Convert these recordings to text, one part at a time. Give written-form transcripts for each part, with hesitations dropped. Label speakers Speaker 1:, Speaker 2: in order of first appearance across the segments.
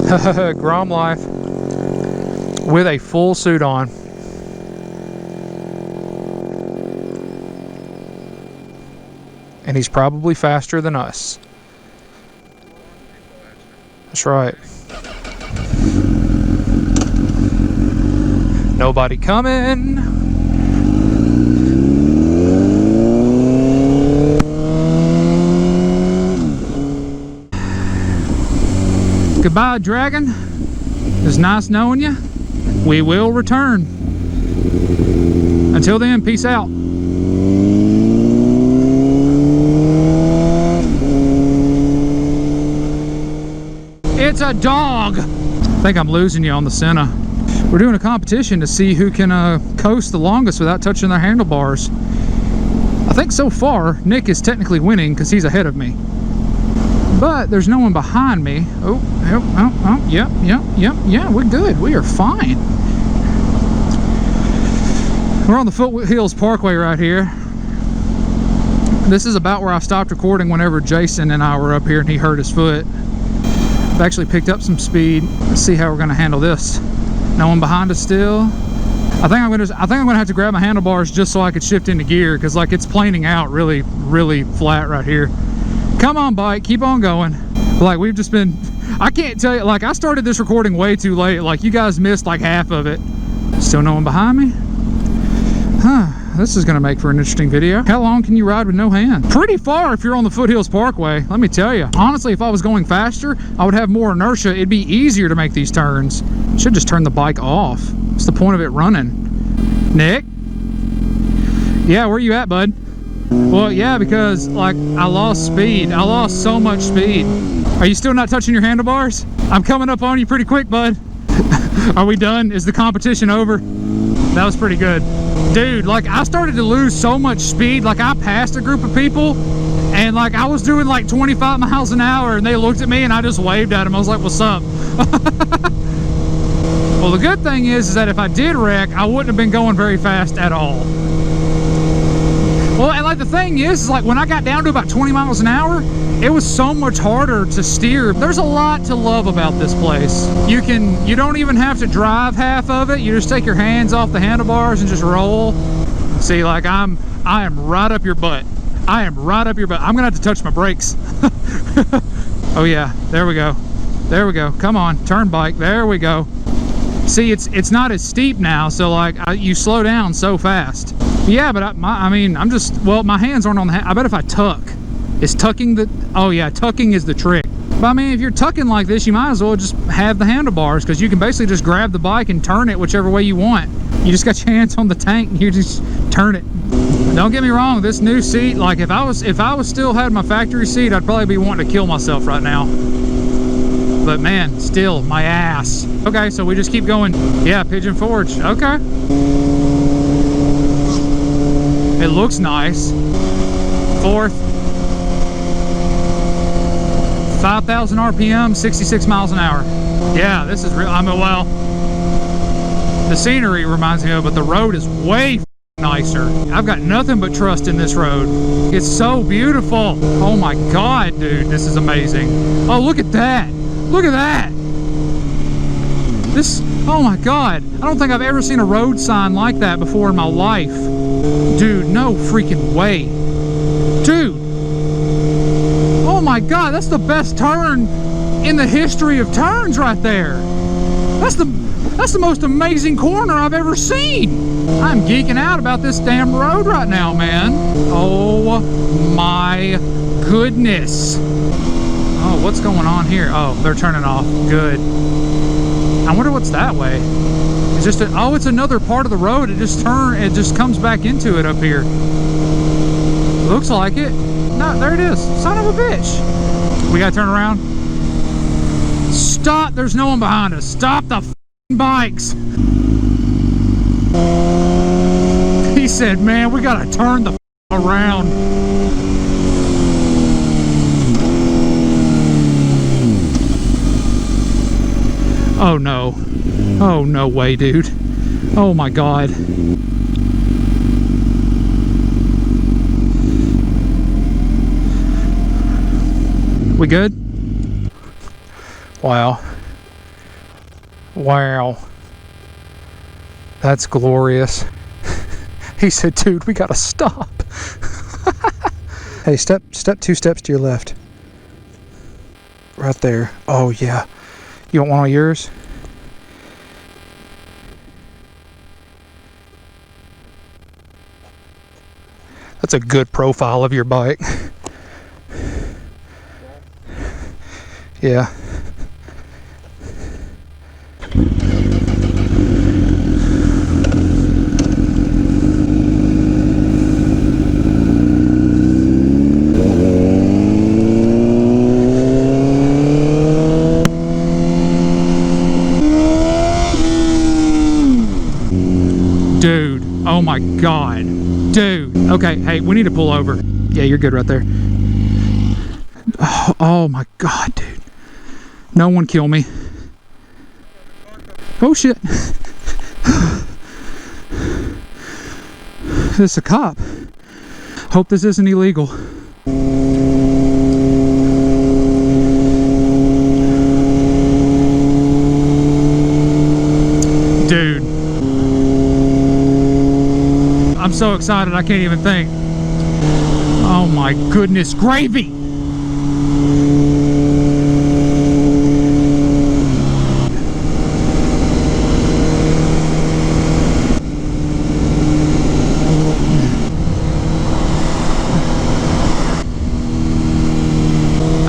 Speaker 1: Grom life with a full suit on. And he's probably faster than us. That's right. Nobody coming. Goodbye, Dragon. It was nice knowing you. We will return. Until then, peace out. It's a dog. I think I'm losing you on the Senna. We're doing a competition to see who can coast the longest without touching their handlebars. I think so far Nick is technically winning because he's ahead of me. But there's no one behind me. Yeah, we're good. We are fine. We're on the Foothills Parkway right here. This is about where I stopped recording whenever Jason and I were up here and he hurt his foot. I've actually picked up some speed. Let's see how we're gonna handle this. No one behind us still. I think I'm gonna have to grab my handlebars just so I could shift into gear, because like it's planing out really flat right here. Come on, bike, keep on going. Like we've just been, I can't tell you, like I started this recording way too late. Like you guys missed like half of it. Still no one behind me? Huh, this is gonna make for an interesting video. How long can you ride with no hand? Pretty far if you're on the Foothills Parkway, let me tell you. Honestly, if I was going faster, I would have more inertia. It'd be easier to make these turns. Should just turn the bike off. What's the point of it running? Nick? Yeah, where you at, bud? Well, yeah, because like I lost speed. I lost so much speed. Are you still not touching your handlebars? I'm coming up on you pretty quick, bud. Are we done? Is the competition over? That was pretty good. Dude, like I started to lose so much speed. Like I passed a group of people and like I was doing like 25 miles an hour and they looked at me and I just waved at them. I was like, what's up? Well, the good thing is that if I did wreck, I wouldn't have been going very fast at all. Well, and like the thing is like when I got down to about 20 miles an hour, it was so much harder to steer. There's a lot to love about this place. You don't even have to drive half of it. You just take your hands off the handlebars and just roll. See, like I am right up your butt. I am right up your butt. I'm gonna have to touch my brakes. Oh yeah, there we go. There we go. Come on, turn bike. There we go. See, it's not as steep now, so like you slow down so fast. Yeah, but I mean, I'm just, well, my hands aren't on the I bet if I tuck. Is tucking the, oh yeah, tucking is the trick. But I mean, if you're tucking like this, you might as well just have the handlebars, because you can basically just grab the bike and turn it whichever way you want. You just got your hands on the tank and you just turn it. Don't get me wrong, this new seat, like if I was still had my factory seat, I'd probably be wanting to kill myself right now. But man, still, my ass. Okay, so we just keep going. Yeah, Pigeon Forge, okay. It looks nice. Fourth. 5,000 RPM, 66 miles an hour. Yeah, this is real. I mean, well, the scenery reminds me of it, but the road is way nicer. I've got nothing but trust in this road. It's so beautiful. Oh my God, dude, this is amazing. Oh, look at that. Look at that. This, oh my God. I don't think I've ever seen a road sign like that before in my life. Dude, no freaking way. Dude. Oh my God, that's the best turn in the history of turns right there. That's the most amazing corner I've ever seen. I'm geeking out about this damn road right now, man. Oh my goodness. Oh, what's going on here? Oh, they're turning off. Good. I wonder what's that way. It's just oh, it's another part of the road. It just comes back into it up here. Looks like it. No, there it is. Son of a bitch. We gotta turn around. Stop. There's no one behind us. Stop the bikes. He said, man, we gotta turn the around. Oh no. Oh no way, dude. Oh my God. We good? Wow. Wow. That's glorious. He said, dude, we gotta stop. Hey, step 2 steps to your left. Right there. Oh, yeah. You want one of yours? That's a good profile of your bike. Yeah. Dude, oh my God. Dude. Okay, hey, we need to pull over. Yeah, you're good right there. Oh my God, dude. No one kill me. Oh shit. This is a cop. Hope this isn't illegal. Dude. I'm so excited I can't even think. Oh my goodness, gravy!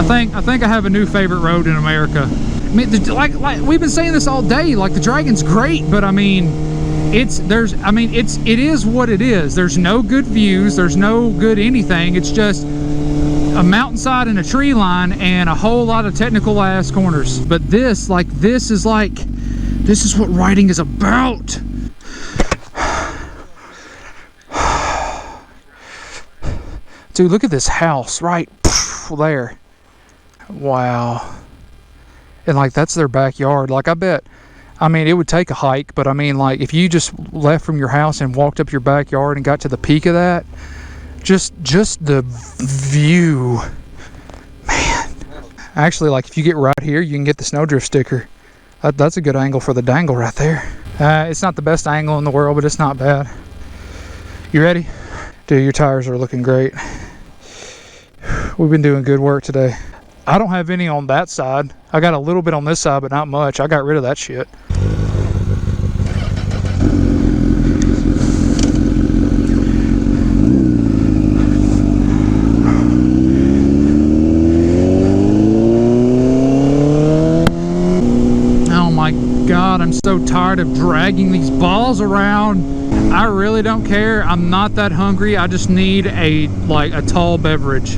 Speaker 1: I think I have a new favorite road in America. I mean, like we've been saying this all day. Like the Dragon's great, but I mean, it is what it is. There's no good views. There's no good anything. It's just a mountainside and a tree line and a whole lot of technical ass corners. But this is what riding is about. Dude, look at this house right there. Wow. And like that's their backyard. Like I bet, I mean, it would take a hike, but I mean, like if you just left from your house and walked up your backyard and got to the peak of that, just the view, man. Actually, like if you get right here, you can get the snowdrift sticker. That's a good angle for the dangle right there. It's not the best angle in the world, but it's not bad. You ready? Dude, your tires are looking great. We've been doing good work today. I don't have any on that side. I got a little bit on this side, but not much. I got rid of that shit. Oh my God, I'm so tired of dragging these balls around. I really don't care. I'm not that hungry. I just need a tall beverage.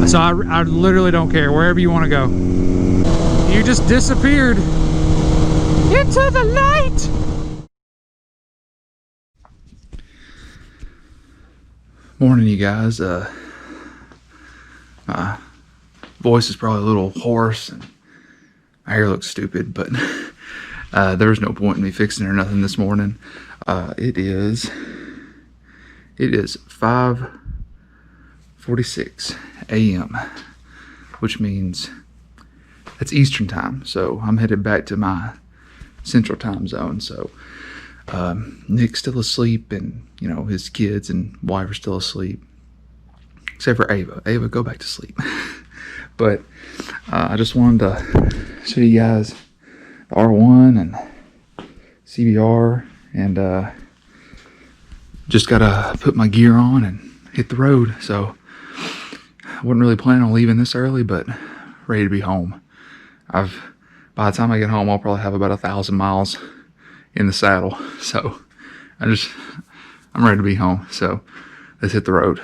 Speaker 1: So I literally don't care, wherever you want to go. You just disappeared into the light. Morning, you guys. My voice is probably a little hoarse and my hair looks stupid, but there was no point in me fixing it or nothing this morning. It is 5:46 a.m., which means it's Eastern time. So I'm headed back to my Central time zone. So Nick's still asleep, and you know his kids and wife are still asleep, except for Ava. Ava, go back to sleep. But I just wanted to show you guys the R1 and CBR, and just gotta put my gear on and hit the road. So I wasn't really planning on leaving this early, but ready to be home. By the time I get home, I'll probably have about 1,000 miles in the saddle. So I'm ready to be home. So let's hit the road.